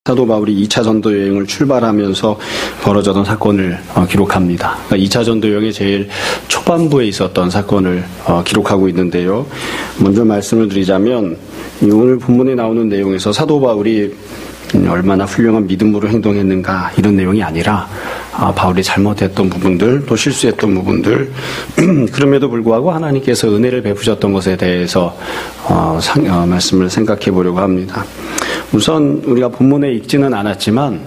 사도 바울이 2차 전도 여행을 출발하면서 벌어졌던 사건을 기록합니다. 그러니까 2차 전도 여행의 제일 초반부에 있었던 사건을 기록하고 있는데요. 먼저 말씀을 드리자면 오늘 본문에 나오는 내용에서 사도 바울이 얼마나 훌륭한 믿음으로 행동했는가 이런 내용이 아니라 바울이 잘못했던 부분들 또 실수했던 부분들 그럼에도 불구하고 하나님께서 은혜를 베푸셨던 것에 대해서 말씀을 생각해 보려고 합니다. 우선 우리가 본문에 읽지는 않았지만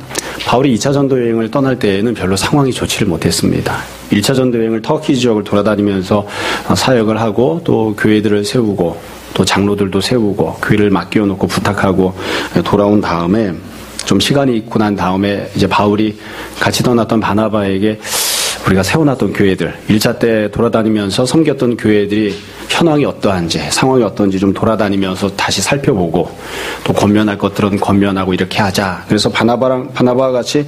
바울이 2차 전도 여행을 떠날 때에는 별로 상황이 좋지를 못했습니다. 1차 전도 여행을 터키 지역을 돌아다니면서 사역을 하고 또 교회들을 세우고 또 장로들도 세우고 교회를 맡겨놓고 부탁하고 돌아온 다음에 좀 시간이 있고 난 다음에 이제 바울이 같이 떠났던 바나바에게 우리가 세워놨던 교회들 1차 때 돌아다니면서 섬겼던 교회들이 현황이 어떠한지 상황이 어떤지 좀 돌아다니면서 다시 살펴보고 또 권면할 것들은 권면하고 이렇게 하자. 그래서 바나바와 같이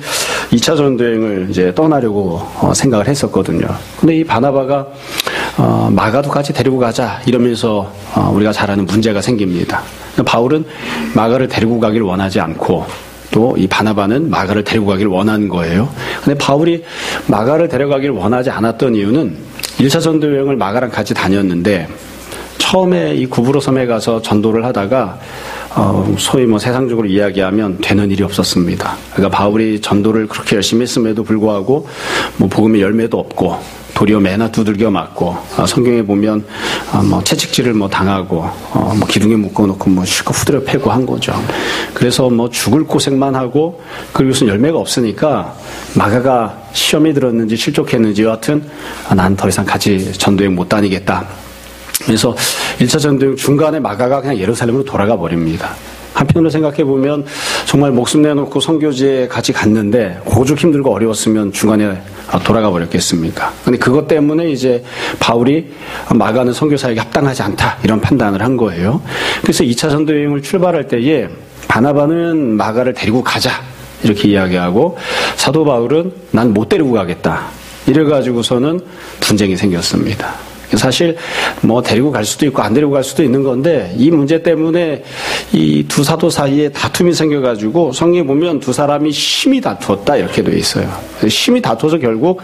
2차 전도 여행을 이제 떠나려고 생각을 했었거든요. 근데 이 바나바가 마가도 같이 데리고 가자 이러면서 우리가 잘 아는 문제가 생깁니다. 바울은 마가를 데리고 가길 원하지 않고 또 이 바나바는 마가를 데리고 가길 원하는 거예요. 근데 바울이 마가를 데려가길 원하지 않았던 이유는 1차 전도 여행을 마가랑 같이 다녔는데 처음에 이 구브로 섬에 가서 전도를 하다가 소위 세상적으로 이야기하면 되는 일이 없었습니다. 그러니까 바울이 전도를 그렇게 열심히 했음에도 불구하고 복음의 열매도 없고 도리어 매나 두들겨 맞고 성경에 보면 채찍질을 당하고 기둥에 묶어놓고 실컷 후드려 패고 한 거죠. 그래서 죽을 고생만 하고 그리고선 열매가 없으니까 마가가 시험에 들었는지 실족했는지 여하튼 난 더 이상 같이 전도여행 못 다니겠다. 그래서 1차 전도여행 중간에 마가가 그냥 예루살렘으로 돌아가 버립니다. 한편으로 생각해보면 정말 목숨 내놓고 선교지에 같이 갔는데 오죽 힘들고 어려웠으면 중간에 돌아가 버렸겠습니까? 근데 그것 때문에 이제 바울이 마가는 선교 사역에 합당하지 않다 이런 판단을 한 거예요. 그래서 2차 전도 여행을 출발할 때에 바나바는 마가를 데리고 가자 이렇게 이야기하고 사도 바울은 난 못 데리고 가겠다 이래가지고서는 분쟁이 생겼습니다. 사실 데리고 갈 수도 있고 안 데리고 갈 수도 있는 건데 이 문제 때문에 이 두 사도 사이에 다툼이 생겨가지고 성경에 보면 두 사람이 심히 다투었다 이렇게 돼 있어요. 심히 다투어서 결국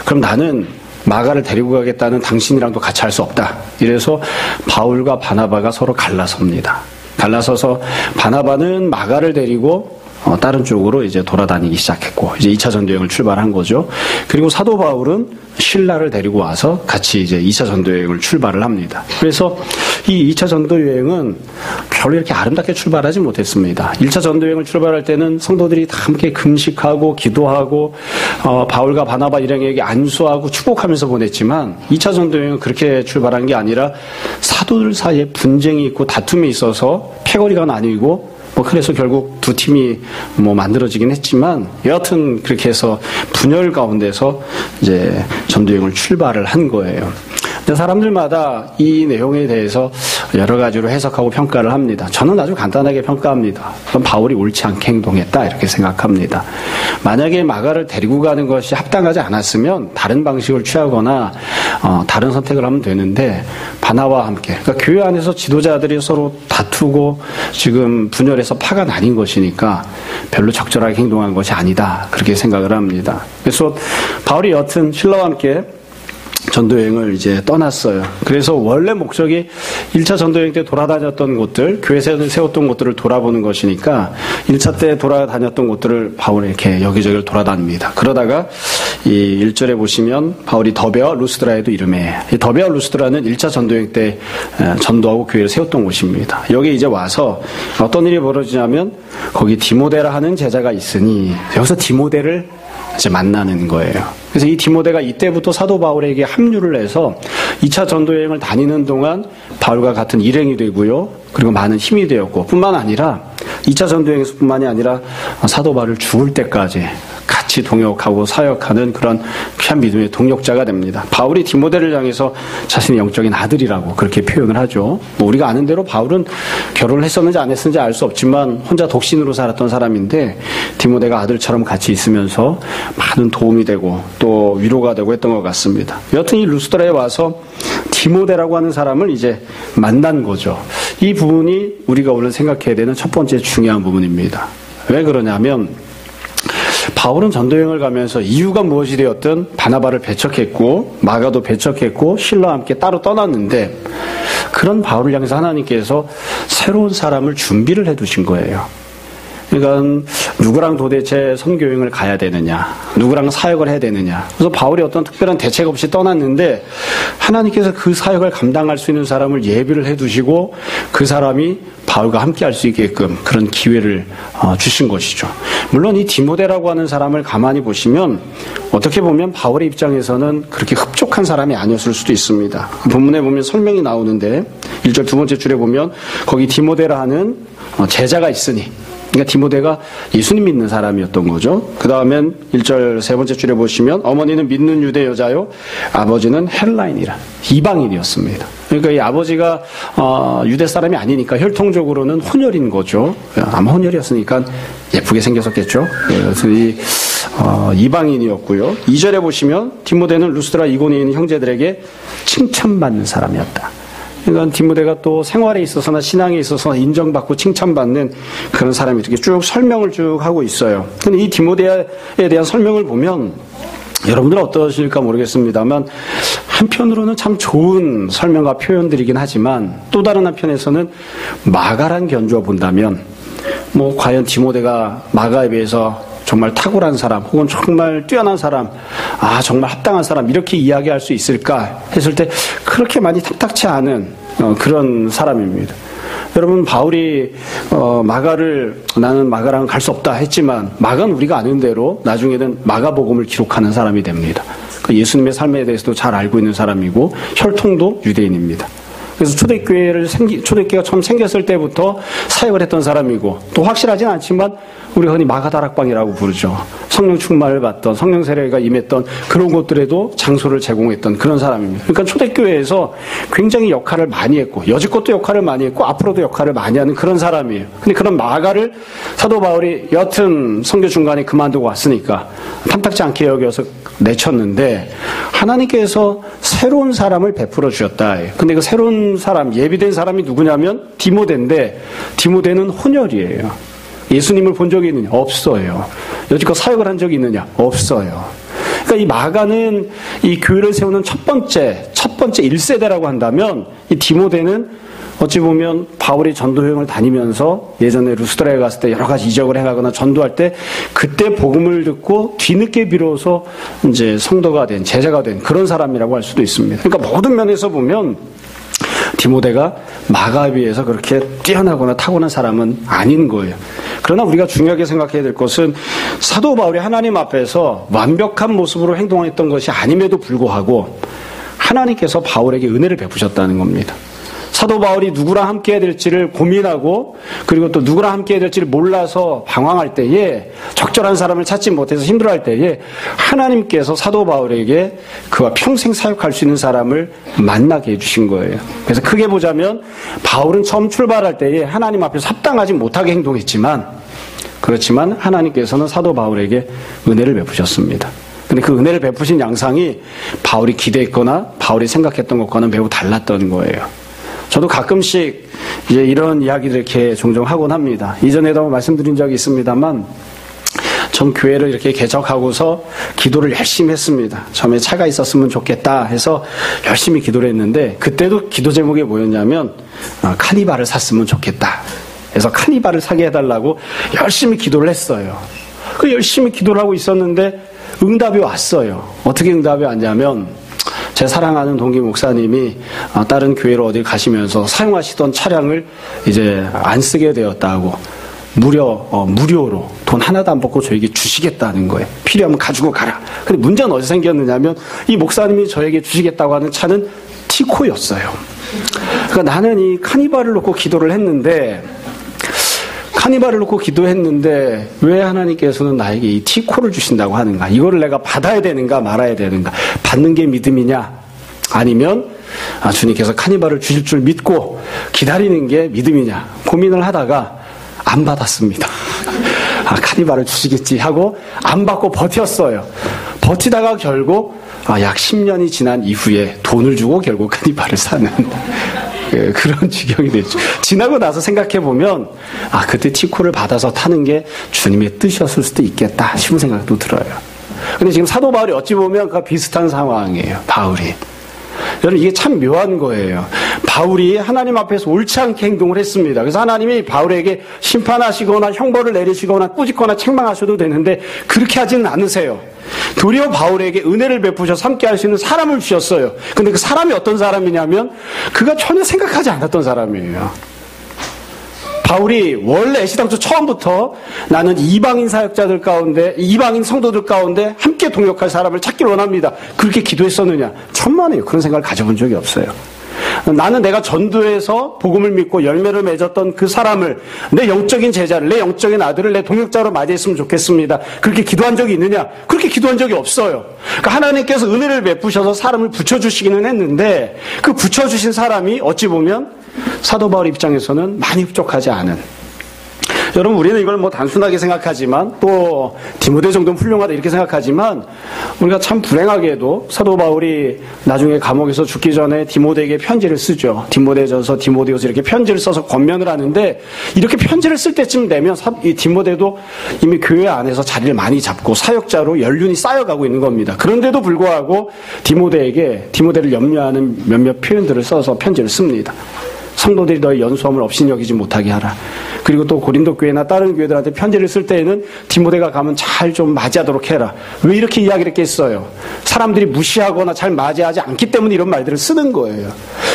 그럼 나는 마가를 데리고 가겠다는 당신이랑도 같이 할 수 없다. 이래서 바울과 바나바가 서로 갈라섭니다. 갈라서서 바나바는 마가를 데리고 다른 쪽으로 이제 돌아다니기 시작했고, 이제 2차 전도여행을 출발한 거죠. 그리고 사도 바울은 실라를 데리고 와서 같이 이제 2차 전도여행을 출발을 합니다. 그래서 이 2차 전도여행은 별로 이렇게 아름답게 출발하지 못했습니다. 1차 전도여행을 출발할 때는 성도들이 다 함께 금식하고 기도하고, 바울과 바나바 일행에게 안수하고 축복하면서 보냈지만, 2차 전도여행은 그렇게 출발한 게 아니라 사도들 사이에 분쟁이 있고 다툼이 있어서 패거리가 나뉘고, 그래서 결국 두 팀이 만들어지긴 했지만 여하튼 그렇게 해서 분열 가운데서 이제 전도여행을 출발을 한 거예요. 근데 사람들마다 이 내용에 대해서 여러 가지로 해석하고 평가를 합니다. 저는 아주 간단하게 평가합니다. 그럼 바울이 옳지 않게 행동했다 이렇게 생각합니다. 만약에 마가를 데리고 가는 것이 합당하지 않았으면 다른 방식을 취하거나 다른 선택을 하면 되는데 바나바와 함께 그러니까 교회 안에서 지도자들이 서로 다투고 지금 분열해서 파가 나뉜 것이니까 별로 적절하게 행동한 것이 아니다 그렇게 생각을 합니다. 그래서 바울이 여튼 실라와 함께 전도여행을 이제 떠났어요. 그래서 원래 목적이 1차 전도여행 때 돌아다녔던 곳들, 교회 세웠던 곳들을 돌아보는 것이니까 1차 때 돌아다녔던 곳들을 바울이 이렇게 여기저기를 돌아다닙니다. 그러다가 이 1절에 보시면 바울이 더베와 루스드라에도 이름해. 이 더베와 루스드라는 1차 전도여행 때 전도하고 교회를 세웠던 곳입니다. 여기 이제 와서 어떤 일이 벌어지냐면 거기 디모데라 하는 제자가 있으니 여기서 디모데를 이제 만나는 거예요. 그래서 이 디모데가 이때부터 사도 바울에게 합류를 해서 2차 전도여행을 다니는 동안 바울과 같은 일행이 되고요. 그리고 많은 힘이 되었고 뿐만 아니라 2차 전도여행에서 뿐만이 아니라 사도 바울을 죽을 때까지 같이 동역하고 사역하는 그런 귀한 믿음의 동역자가 됩니다. 바울이 디모데를 향해서 자신의 영적인 아들이라고 그렇게 표현을 하죠. 우리가 아는 대로 바울은 결혼을 했었는지 안 했었는지 알 수 없지만 혼자 독신으로 살았던 사람인데 디모데가 아들처럼 같이 있으면서 많은 도움이 되고 또 위로가 되고 했던 것 같습니다. 여튼 이 루스드라에 와서 디모데라고 하는 사람을 이제 만난 거죠. 이 부분이 우리가 오늘 생각해야 되는 첫 번째 중요한 부분입니다. 왜 그러냐면 바울은 전도여행을 가면서 이유가 무엇이 되었든 바나바를 배척했고 마가도 배척했고 실라와 함께 따로 떠났는데 그런 바울을 향해서 하나님께서 새로운 사람을 준비를 해두신 거예요. 그러니까 누구랑 도대체 선교여행을 가야 되느냐, 누구랑 사역을 해야 되느냐. 그래서 바울이 어떤 특별한 대책 없이 떠났는데 하나님께서 그 사역을 감당할 수 있는 사람을 예비를 해두시고 그 사람이 바울과 함께 할 수 있게끔 그런 기회를 주신 것이죠. 물론 이 디모데라고 하는 사람을 가만히 보시면 어떻게 보면 바울의 입장에서는 그렇게 흡족한 사람이 아니었을 수도 있습니다. 본문에 보면 설명이 나오는데 1절 두 번째 줄에 보면 거기 디모데라 하는 제자가 있으니, 그러니까 디모데가 예수님 믿는 사람이었던 거죠. 그 다음엔 1절 세 번째 줄에 보시면 어머니는 믿는 유대 여자요 아버지는 헬라인이라 이방인이었습니다. 그러니까 이 아버지가 유대 사람이 아니니까 혈통적으로는 혼혈인 거죠. 아마 혼혈이었으니까 예쁘게 생겼었겠죠. 그래서 이 이방인이었고요. 2절에 보시면 디모데는 루스드라 이고니에 있는 형제들에게 칭찬받는 사람이었다. 그러니까 디모데가 또 생활에 있어서나 신앙에 있어서 인정받고 칭찬받는 그런 사람이 이렇게 쭉 설명을 쭉 하고 있어요. 근데 이 디모데에 대한 설명을 보면 여러분들은 어떠실까 모르겠습니다만 한편으로는 참 좋은 설명과 표현들이긴 하지만 또 다른 한편에서는 마가란 견주어 본다면 뭐 과연 디모데가 마가에 비해서 정말 탁월한 사람 혹은 정말 뛰어난 사람, 정말 합당한 사람 이렇게 이야기할 수 있을까 했을 때 그렇게 많이 탁탁치 않은 그런 사람입니다. 여러분 바울이 나는 마가랑 갈 수 없다 했지만 마가는 우리가 아는 대로 나중에는 마가복음을 기록하는 사람이 됩니다. 예수님의 삶에 대해서도 잘 알고 있는 사람이고 혈통도 유대인입니다. 그래서 초대교회가 처음 생겼을 때부터 사역을 했던 사람이고 또 확실하진 않지만 우리가 흔히 마가다락방이라고 부르죠. 성령 충만을 받던 성령 세례가 임했던 그런 곳들에도 장소를 제공했던 그런 사람입니다. 그러니까 초대교회에서 굉장히 역할을 많이 했고 여지껏도 역할을 많이 했고 앞으로도 역할을 많이 하는 그런 사람이에요. 근데 그런 마가를 사도 바울이 여튼 선교 중간에 그만두고 왔으니까 탐탁지 않게 여겨서 내쳤는데 하나님께서 새로운 사람을 베풀어 주셨다. 근데 그 새로운 사람, 예비된 사람이 누구냐면 디모데인데 디모데는 혼혈이에요. 예수님을 본 적이 있느냐? 없어요. 여지껏 사역을 한 적이 있느냐? 없어요. 그러니까 이 마가는 이 교회를 세우는 첫 번째 1세대라고 한다면 이 디모데는 어찌 보면 바울이 전도여행을 다니면서 예전에 루스드라에 갔을 때 여러 가지 이적을 해가거나 전도할 때 그때 복음을 듣고 뒤늦게 비로소 이제 성도가 된 제자가 된 그런 사람이라고 할 수도 있습니다. 그러니까 모든 면에서 보면 디모데가 마가에 비해서 그렇게 뛰어나거나 타고난 사람은 아닌 거예요. 그러나 우리가 중요하게 생각해야 될 것은 사도 바울이 하나님 앞에서 완벽한 모습으로 행동했던 것이 아님에도 불구하고 하나님께서 바울에게 은혜를 베푸셨다는 겁니다. 사도 바울이 누구랑 함께 해야 될지를 고민하고 그리고 또 누구랑 함께 해야 될지를 몰라서 방황할 때에 적절한 사람을 찾지 못해서 힘들어할 때에 하나님께서 사도 바울에게 그와 평생 사역할 수 있는 사람을 만나게 해주신 거예요. 그래서 크게 보자면 바울은 처음 출발할 때에 하나님 앞에서 합당하지 못하게 행동했지만 그렇지만 하나님께서는 사도 바울에게 은혜를 베푸셨습니다. 근데 그 은혜를 베푸신 양상이 바울이 기대했거나 바울이 생각했던 것과는 매우 달랐던 거예요. 저도 가끔씩 이제 이런 이야기를 이렇게 종종 하곤 합니다. 이전에도 말씀드린 적이 있습니다만, 전 교회를 이렇게 개척하고서 기도를 열심히 했습니다. 처음에 차가 있었으면 좋겠다 해서 열심히 기도를 했는데, 그때도 기도 제목이 뭐였냐면, 카니발을 샀으면 좋겠다. 그래서 카니발을 사게 해달라고 열심히 기도를 했어요. 그 열심히 기도를 하고 있었는데, 응답이 왔어요. 어떻게 응답이 왔냐면, 제 사랑하는 동기 목사님이 다른 교회로 어디 가시면서 사용하시던 차량을 이제 안 쓰게 되었다고 무료로 돈 하나도 안 받고 저에게 주시겠다는 거예요. 필요하면 가지고 가라. 근데 문제는 어디서 생겼느냐면 이 목사님이 저에게 주시겠다고 하는 차는 티코였어요. 그러니까 나는 이 카니발을 놓고 기도를 했는데 왜 하나님께서는 나에게 이 티코를 주신다고 하는가? 이거를 내가 받아야 되는가 말아야 되는가? 받는 게 믿음이냐? 아니면 주님께서 카니발을 주실 줄 믿고 기다리는 게 믿음이냐? 고민을 하다가 안 받았습니다. 카니발을 주시겠지 하고 안 받고 버텼어요. 버티다가 결국 약 10년이 지난 이후에 돈을 주고 결국 카니발을 사는 그런 지경이 됐죠. 지나고 나서 생각해보면, 그때 티코를 받아서 타는 게 주님의 뜻이었을 수도 있겠다 싶은 생각도 들어요. 근데 지금 사도 바울이 어찌 보면 그 비슷한 상황이에요. 바울이. 여러분, 이게 참 묘한 거예요. 바울이 하나님 앞에서 옳지 않게 행동을 했습니다. 그래서 하나님이 바울에게 심판하시거나 형벌을 내리시거나 꾸짖거나 책망하셔도 되는데 그렇게 하지는 않으세요. 도리어 바울에게 은혜를 베푸셔서 함께 할 수 있는 사람을 주셨어요. 근데 그 사람이 어떤 사람이냐면 그가 전혀 생각하지 않았던 사람이에요. 바울이 원래 애시당초 처음부터 나는 이방인 사역자들 가운데, 이방인 성도들 가운데 함께 동역할 사람을 찾기를 원합니다. 그렇게 기도했었느냐? 천만에요. 그런 생각을 가져본 적이 없어요. 나는 내가 전도해서 복음을 믿고 열매를 맺었던 그 사람을, 내 영적인 제자를, 내 영적인 아들을 내 동역자로 맞이했으면 좋겠습니다. 그렇게 기도한 적이 있느냐? 그렇게 기도한 적이 없어요. 그러니까 하나님께서 은혜를 베푸셔서 사람을 붙여주시기는 했는데 그 붙여주신 사람이 어찌 보면 사도 바울 입장에서는 많이 부족하지 않은, 여러분 우리는 이걸 뭐 단순하게 생각하지만 또 디모데 정도는 훌륭하다 이렇게 생각하지만 우리가 참 불행하게도 사도 바울이 나중에 감옥에서 죽기 전에 디모데에게 편지를 쓰죠. 디모데전서, 디모데후서 이렇게 편지를 써서 권면을 하는데 이렇게 편지를 쓸 때쯤 되면 이 디모데도 이미 교회 안에서 자리를 많이 잡고 사역자로 연륜이 쌓여가고 있는 겁니다. 그런데도 불구하고 디모데를 염려하는 몇몇 표현들을 써서 편지를 씁니다. 성도들이 너의 연수함을 업신여기지 못하게 하라. 그리고 또 고린도 교회나 다른 교회들한테 편지를 쓸 때에는 디모데가 가면 잘 좀 맞이하도록 해라. 왜 이렇게 이야기를 했겠어요? 사람들이 무시하거나 잘 맞이하지 않기 때문에 이런 말들을 쓰는 거예요.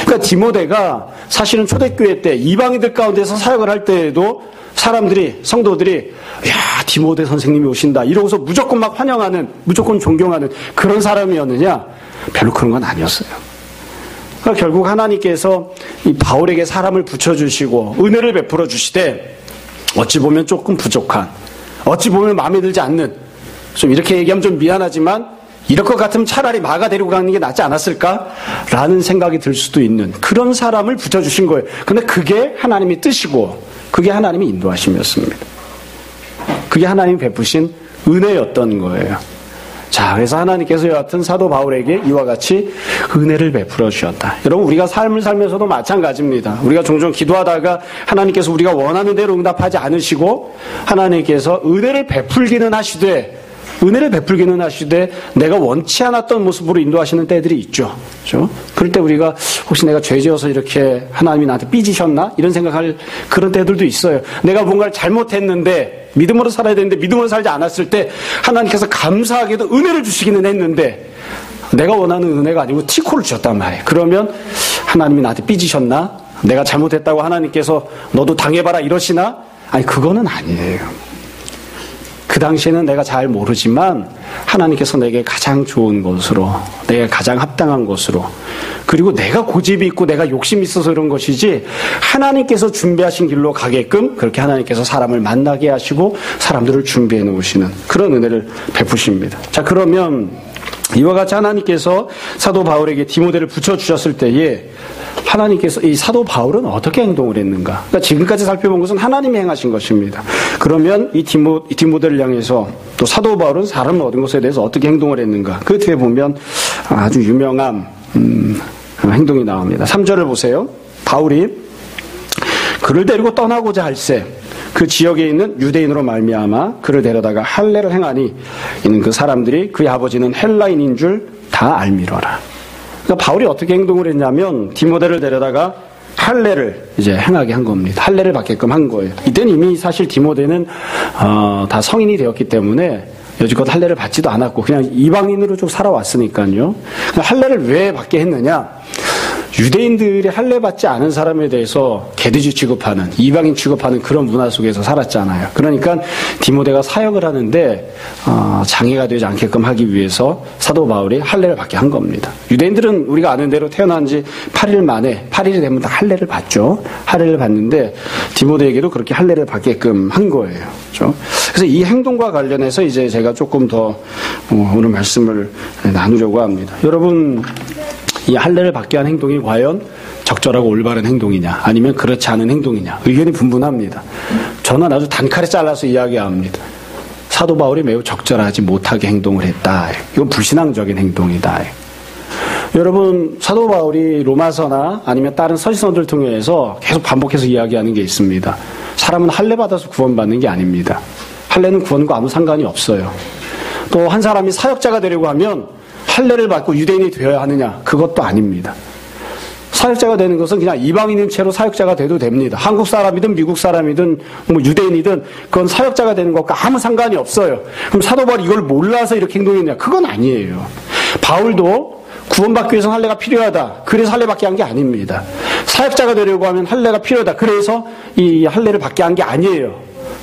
그러니까 디모데가 사실은 초대교회 때 이방인들 가운데서 사역을 할 때에도 사람들이, 성도들이 야, 디모데 선생님이 오신다 이러고서 무조건 막 환영하는, 무조건 존경하는 그런 사람이었느냐? 별로 그런 건 아니었어요. 그러니까 결국 하나님께서 이 바울에게 사람을 붙여주시고 은혜를 베풀어 주시되 어찌 보면 조금 부족한, 어찌 보면 마음에 들지 않는, 좀 이렇게 얘기하면 좀 미안하지만 이럴 것 같으면 차라리 마가 데리고 가는 게 낫지 않았을까라는 생각이 들 수도 있는 그런 사람을 붙여주신 거예요. 근데 그게 하나님의 뜻이고 그게 하나님의 인도하심이었습니다. 그게 하나님이 베푸신 은혜였던 거예요. 자, 그래서 하나님께서 여하튼 사도 바울에게 이와 같이 은혜를 베풀어 주셨다. 여러분, 우리가 삶을 살면서도 마찬가지입니다. 우리가 종종 기도하다가 하나님께서 우리가 원하는 대로 응답하지 않으시고 하나님께서 은혜를 베풀기는 하시되 내가 원치 않았던 모습으로 인도하시는 때들이 있죠. 그렇죠? 그럴 때 우리가 혹시 내가 죄 지어서 이렇게 하나님이 나한테 삐지셨나? 이런 생각할 그런 때들도 있어요. 내가 뭔가를 잘못했는데 믿음으로 살아야 되는데 믿음으로 살지 않았을 때 하나님께서 감사하게도 은혜를 주시기는 했는데 내가 원하는 은혜가 아니고 티코를 주셨단 말이에요. 그러면 하나님이 나한테 삐지셨나? 내가 잘못했다고 하나님께서 너도 당해봐라 이러시나? 아니, 그거는 아니에요. 그 당시에는 내가 잘 모르지만 하나님께서 내게 가장 좋은 것으로, 내게 가장 합당한 것으로, 그리고 내가 고집이 있고 내가 욕심이 있어서 그런 것이지 하나님께서 준비하신 길로 가게끔 그렇게 하나님께서 사람을 만나게 하시고 사람들을 준비해 놓으시는 그런 은혜를 베푸십니다. 자, 그러면 이와 같이 하나님께서 사도 바울에게 디모데를 붙여주셨을 때에 하나님께서 이 사도 바울은 어떻게 행동을 했는가? 그러니까 지금까지 살펴본 것은 하나님이 행하신 것입니다. 그러면 이 디모데를 향해서 또 사도 바울은 사람을 얻은 것에 대해서 어떻게 행동을 했는가? 그 뒤에 보면 아주 유명한 행동이 나옵니다. 3절을 보세요. 바울이 그를 데리고 떠나고자 할새 그 지역에 있는 유대인으로 말미암아 그를 데려다가 할례를 행하니 이는 그 사람들이 그의 아버지는 헬라인인 줄 다 알미러라. 그러니까 바울이 어떻게 행동을 했냐면 디모데를 데려다가 할례를 이제 행하게 한 겁니다. 할례를 받게끔 한 거예요. 이때는 이미 사실 디모데는 다 성인이 되었기 때문에 여지껏 할례를 받지도 않았고 그냥 이방인으로 좀 살아왔으니까요. 할례를 왜 받게 했느냐? 유대인들이 할례 받지 않은 사람에 대해서 개돼지 취급하는, 이방인 취급하는 그런 문화 속에서 살았잖아요. 그러니까 디모데가 사역을 하는데 장애가 되지 않게끔 하기 위해서 사도 바울이 할례를 받게 한 겁니다. 유대인들은 우리가 아는 대로 태어난 지 8일 만에 8일이 되면 다 할례를 받죠. 할례를 받는데 디모데에게도 그렇게 할례를 받게끔 한 거예요. 그렇죠? 그래서 이 행동과 관련해서 이제 제가 조금 더 오늘 말씀을 나누려고 합니다. 여러분, 이 할례를 받게 한 행동이 과연 적절하고 올바른 행동이냐 아니면 그렇지 않은 행동이냐 의견이 분분합니다. 저는 아주 단칼에 잘라서 이야기합니다. 사도 바울이 매우 적절하지 못하게 행동을 했다. 이건 불신앙적인 행동이다. 여러분, 사도 바울이 로마서나 아니면 다른 서신서들을 통해서 계속 반복해서 이야기하는 게 있습니다. 사람은 할례 받아서 구원받는 게 아닙니다. 할례는 구원과 아무 상관이 없어요. 또 한 사람이 사역자가 되려고 하면 할례를 받고 유대인이 되어야 하느냐? 그것도 아닙니다. 사역자가 되는 것은 그냥 이방인인 채로 사역자가 돼도 됩니다. 한국 사람이든 미국 사람이든 뭐 유대인이든 그건 사역자가 되는 것과 아무 상관이 없어요. 그럼 사도 바울이 이걸 몰라서 이렇게 행동했냐? 그건 아니에요. 바울도 구원받기 위해서는 할례가 필요하다. 그래서 할례 받게 한 게 아닙니다. 사역자가 되려고 하면 할례가 필요하다. 그래서 이 할례를 받게 한 게 아니에요.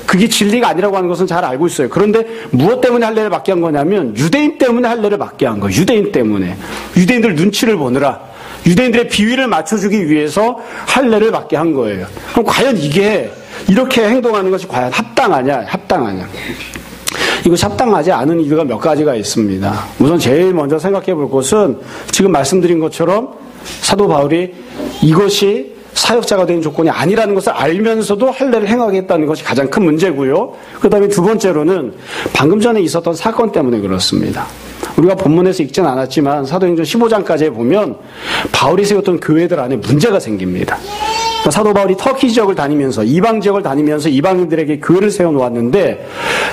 그게 진리가 아니라고 하는 것은 잘 알고 있어요. 그런데 무엇 때문에 할례를 받게 한 거냐면 유대인 때문에 할례를 받게 한 거예요. 유대인 때문에. 유대인들 눈치를 보느라 유대인들의 비위를 맞춰주기 위해서 할례를 받게 한 거예요. 그럼 과연 이게 이렇게 행동하는 것이 과연 합당하냐? 이것이 합당하지 않은 이유가 몇 가지가 있습니다. 우선 제일 먼저 생각해 볼 것은 지금 말씀드린 것처럼 사도 바울이 이것이 사역자가 되는 조건이 아니라는 것을 알면서도 할례를 행하겠다는 것이 가장 큰 문제고요. 그 다음에 두 번째로는 방금 전에 있었던 사건 때문에 그렇습니다. 우리가 본문에서 읽진 않았지만 사도행전 15장까지 보면 바울이 세웠던 교회들 안에 문제가 생깁니다. 사도 바울이 터키 지역을 다니면서 이방 지역을 다니면서 이방인들에게 교회를 세워놓았는데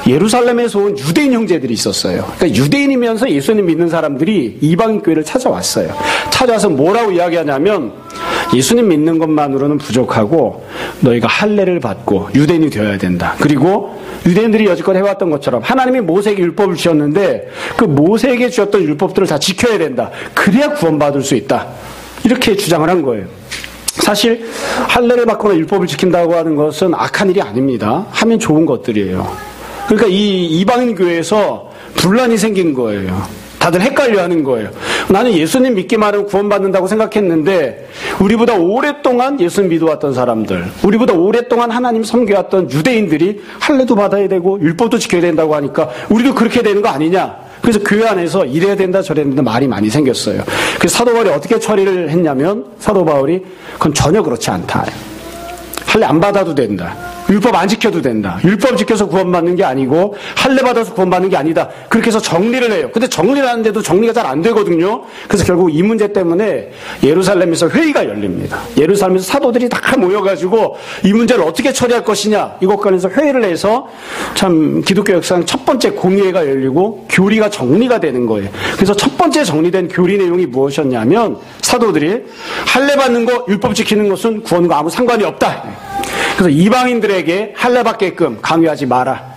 예루살렘에서 온 유대인 형제들이 있었어요. 그러니까 유대인이면서 예수님 믿는 사람들이 이방인 교회를 찾아왔어요. 찾아와서 뭐라고 이야기하냐면 예수님 믿는 것만으로는 부족하고 너희가 할례를 받고 유대인이 되어야 된다. 그리고 유대인들이 여지껏 해왔던 것처럼 하나님이 모세에게 율법을 주셨는데 그 모세에게 주셨던 율법들을 다 지켜야 된다. 그래야 구원받을 수 있다. 이렇게 주장을 한 거예요. 사실 할례를 받거나 율법을 지킨다고 하는 것은 악한 일이 아닙니다. 하면 좋은 것들이에요. 그러니까 이 이방인 교회에서 분란이 생긴 거예요. 다들 헷갈려하는 거예요. 나는 예수님 믿기만 하면 구원받는다고 생각했는데 우리보다 오랫동안 예수님 믿어왔던 사람들, 우리보다 오랫동안 하나님 섬겨왔던 유대인들이 할례도 받아야 되고 율법도 지켜야 된다고 하니까 우리도 그렇게 되는 거 아니냐. 그래서 교회 안에서 이래야 된다 저래야 된다 말이 많이 생겼어요. 그래서 사도 바울이 어떻게 처리를 했냐면 사도 바울이 그건 전혀 그렇지 않다. 할례 안 받아도 된다. 율법 안 지켜도 된다. 율법 지켜서 구원받는 게 아니고 할례 받아서 구원받는 게 아니다. 그렇게 해서 정리를 해요. 근데 정리를 하는데도 정리가 잘 안 되거든요. 그래서 결국 이 문제 때문에 예루살렘에서 회의가 열립니다. 예루살렘에서 사도들이 다 모여가지고 이 문제를 어떻게 처리할 것이냐 이것 관해서 회의를 해서 참 기독교 역사상 첫 번째 공의회가 열리고 교리가 정리가 되는 거예요. 그래서 첫 번째 정리된 교리 내용이 무엇이었냐면 사도들이 할례 받는 거 율법 지키는 것은 구원과 아무 상관이 없다. 그래서 이방인들에게 할례 받게끔 강요하지 마라.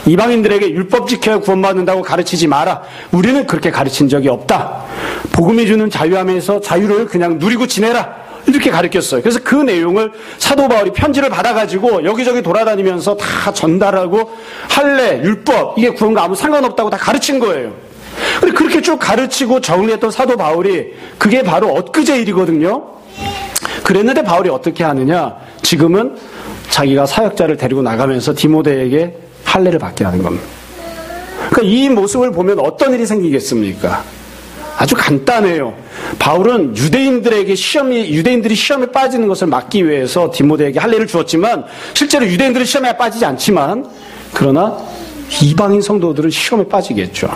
이방인들에게 율법 지켜야 구원받는다고 가르치지 마라. 우리는 그렇게 가르친 적이 없다. 복음이 주는 자유함에서 자유를 그냥 누리고 지내라. 이렇게 가르쳤어요. 그래서 그 내용을 사도 바울이 편지를 받아가지고 여기저기 돌아다니면서 다 전달하고 할례, 율법 이게 구원과 아무 상관없다고 다 가르친 거예요. 근데 그렇게 쭉 가르치고 정리했던 사도 바울이 그게 바로 엊그제 일이거든요. 그랬는데 바울이 어떻게 하느냐? 지금은 자기가 사역자를 데리고 나가면서 디모데에게 할례를 받게 하는 겁니다. 그러니까 이 모습을 보면 어떤 일이 생기겠습니까? 아주 간단해요. 바울은 유대인들이 시험에 빠지는 것을 막기 위해서 디모데에게 할례를 주었지만 실제로 유대인들은 시험에 빠지지 않지만 그러나 이방인 성도들은 시험에 빠지겠죠.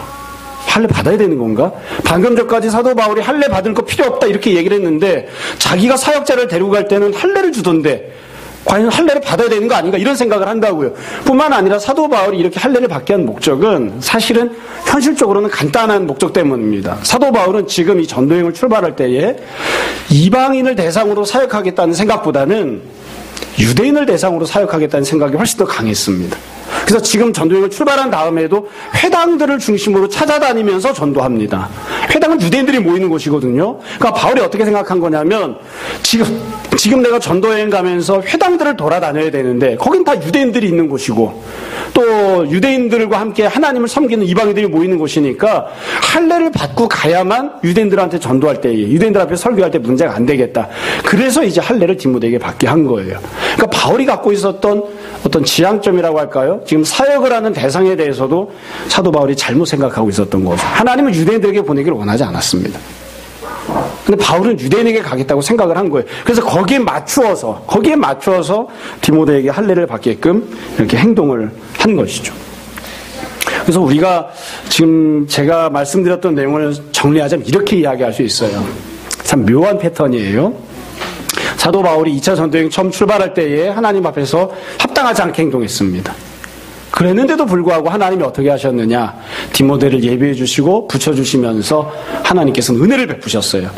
할례 받아야 되는 건가? 방금 전까지 사도 바울이 할례 받을 거 필요 없다 이렇게 얘기를 했는데 자기가 사역자를 데리고 갈 때는 할례를 주던데 과연 할례를 받아야 되는 거 아닌가 이런 생각을 한다고요. 뿐만 아니라 사도 바울이 이렇게 할례를 받게 한 목적은 사실은 현실적으로는 간단한 목적 때문입니다. 사도 바울은 지금 이 전도여행을 출발할 때에 이방인을 대상으로 사역하겠다는 생각보다는 유대인을 대상으로 사역하겠다는 생각이 훨씬 더 강했습니다. 그래서 지금 전도여행을 출발한 다음에도 회당들을 중심으로 찾아다니면서 전도합니다. 회당은 유대인들이 모이는 곳이거든요. 그러니까 바울이 어떻게 생각한 거냐면 지금 내가 전도여행 가면서 회당들을 돌아다녀야 되는데 거긴 다 유대인들이 있는 곳이고 또 유대인들과 함께 하나님을 섬기는 이방인들이 모이는 곳이니까 할례를 받고 가야만 유대인들한테 전도할 때에 유대인들 앞에 설교할 때 문제가 안 되겠다. 그래서 이제 할례를 디모데에게 받게 한 거예요. 그러니까 바울이 갖고 있었던 어떤 지향점이라고 할까요? 지금 사역을 하는 대상에 대해서도 사도 바울이 잘못 생각하고 있었던 거죠. 하나님은 유대인들에게 보내기를 원하지 않았습니다. 근데 바울은 유대인에게 가겠다고 생각을 한 거예요. 그래서 거기에 맞추어서 디모데에게 할례를 받게끔 이렇게 행동을 한 것이죠. 그래서 우리가 지금 제가 말씀드렸던 내용을 정리하자면 이렇게 이야기할 수 있어요. 참 묘한 패턴이에요. 사도 바울이 2차 전도여행 처음 출발할 때에 하나님 앞에서 합당하지 않게 행동했습니다. 그랬는데도 불구하고 하나님이 어떻게 하셨느냐? 디모데를 예비해 주시고 붙여주시면서 하나님께서는 은혜를 베푸셨어요.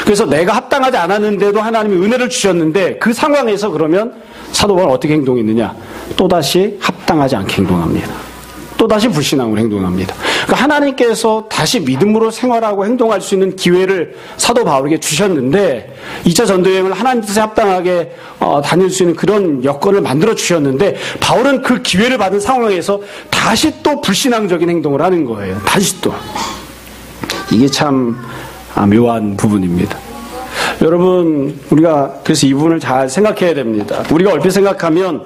그래서 내가 합당하지 않았는데도 하나님이 은혜를 주셨는데 그 상황에서 그러면 사도 바울은 어떻게 행동했느냐? 또다시 합당하지 않게 행동합니다. 또다시 불신앙으로 행동합니다. 그러니까 하나님께서 다시 믿음으로 생활하고 행동할 수 있는 기회를 사도 바울에게 주셨는데 2차 전도여행을 하나님 뜻에 합당하게 다닐 수 있는 그런 여건을 만들어 주셨는데 바울은 그 기회를 받은 상황에서 다시 또 불신앙적인 행동을 하는 거예요. 다시 또. 이게 참 묘한 부분입니다. 여러분, 우리가 그래서 이 부분을 잘 생각해야 됩니다. 우리가 얼핏 생각하면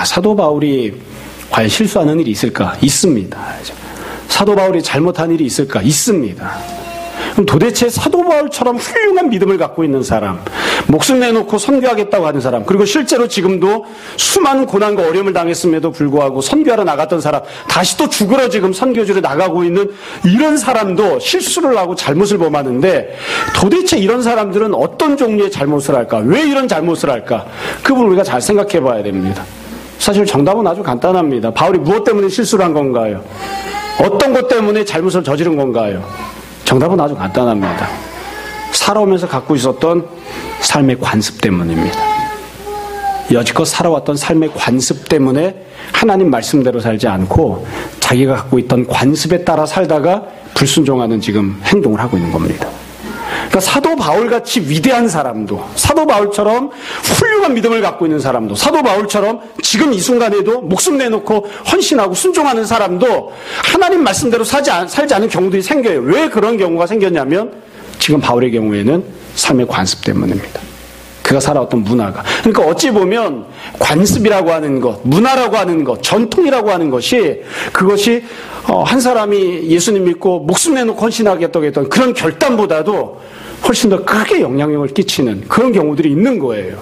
사도 바울이 과연 실수하는 일이 있을까? 있습니다. 사도 바울이 잘못한 일이 있을까? 있습니다. 그럼 도대체 사도 바울처럼 훌륭한 믿음을 갖고 있는 사람, 목숨 내놓고 선교하겠다고 하는 사람, 그리고 실제로 지금도 수많은 고난과 어려움을 당했음에도 불구하고 선교하러 나갔던 사람, 다시 또 죽으러 지금 선교지로 나가고 있는 이런 사람도 실수를 하고 잘못을 범하는데 도대체 이런 사람들은 어떤 종류의 잘못을 할까? 왜 이런 잘못을 할까? 그 부분을 우리가 잘 생각해 봐야 됩니다. 사실 정답은 아주 간단합니다. 바울이 무엇 때문에 실수를 한 건가요? 어떤 것 때문에 잘못을 저지른 건가요? 정답은 아주 간단합니다. 살아오면서 갖고 있었던 삶의 관습 때문입니다. 여지껏 살아왔던 삶의 관습 때문에 하나님 말씀대로 살지 않고 자기가 갖고 있던 관습에 따라 살다가 불순종하는 지금 행동을 하고 있는 겁니다. 그러니까 사도 바울같이 위대한 사람도, 사도 바울처럼 훌륭한 믿음을 갖고 있는 사람도, 사도 바울처럼 지금 이 순간에도 목숨 내놓고 헌신하고 순종하는 사람도 하나님 말씀대로 살지 않은 경우들이 생겨요. 왜 그런 경우가 생겼냐면 지금 바울의 경우에는 삶의 관습 때문입니다. 그가 살아왔던 문화가. 그러니까 어찌 보면 관습이라고 하는 것, 문화라고 하는 것, 전통이라고 하는 것이 그것이 한 사람이 예수님 믿고 목숨 내놓고 헌신하겠다고 했던 그런 결단보다도 훨씬 더 크게 영향력을 끼치는 그런 경우들이 있는 거예요.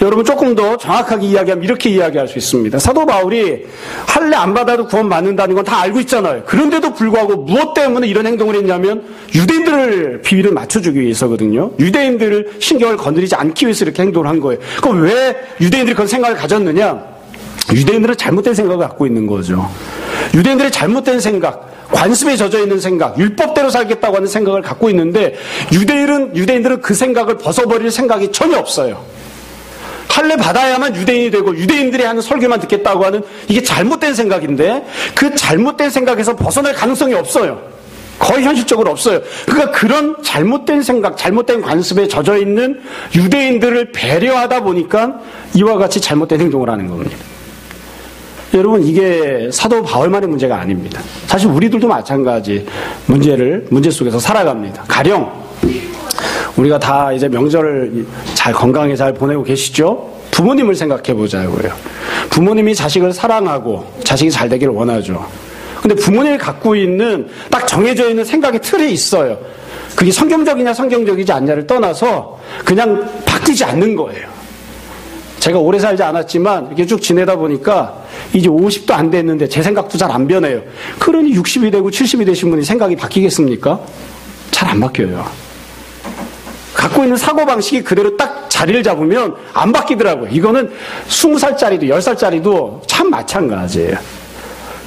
여러분 조금 더 정확하게 이야기하면 이렇게 이야기할 수 있습니다. 사도 바울이 할례 안 받아도 구원 받는다는 건 다 알고 있잖아요. 그런데도 불구하고 무엇 때문에 이런 행동을 했냐면 유대인들을 비위를 맞춰주기 위해서거든요. 유대인들을 신경을 건드리지 않기 위해서 이렇게 행동을 한 거예요. 그럼 왜 유대인들이 그런 생각을 가졌느냐? 유대인들은 잘못된 생각을 갖고 있는 거죠. 유대인들의 잘못된 생각, 관습에 젖어 있는 생각, 율법대로 살겠다고 하는 생각을 갖고 있는데 유대인들은 그 생각을 벗어버릴 생각이 전혀 없어요. 할례 받아야만 유대인이 되고 유대인들이 하는 설교만 듣겠다고 하는 이게 잘못된 생각인데 그 잘못된 생각에서 벗어날 가능성이 없어요. 거의 현실적으로 없어요. 그러니까 그런 잘못된 생각, 잘못된 관습에 젖어 있는 유대인들을 배려하다 보니까 이와 같이 잘못된 행동을 하는 겁니다. 여러분 이게 사도 바울만의 문제가 아닙니다. 사실 우리들도 마찬가지 문제 속에서 살아갑니다. 가령 우리가 다 이제 명절을 잘 건강하게 잘 보내고 계시죠? 부모님을 생각해 보자고요. 부모님이 자식을 사랑하고 자식이 잘 되기를 원하죠. 근데 부모님이 갖고 있는 딱 정해져 있는 생각의 틀이 있어요. 그게 성경적이냐 성경적이지 않냐를 떠나서 그냥 바뀌지 않는 거예요. 제가 오래 살지 않았지만 이렇게 쭉 지내다 보니까 이제 50도 안 됐는데 제 생각도 잘 안 변해요. 그러니 60이 되고 70이 되신 분이 생각이 바뀌겠습니까? 잘 안 바뀌어요. 갖고 있는 사고방식이 그대로 딱 자리를 잡으면 안 바뀌더라고요. 이거는 20살짜리도 10살짜리도 참 마찬가지예요.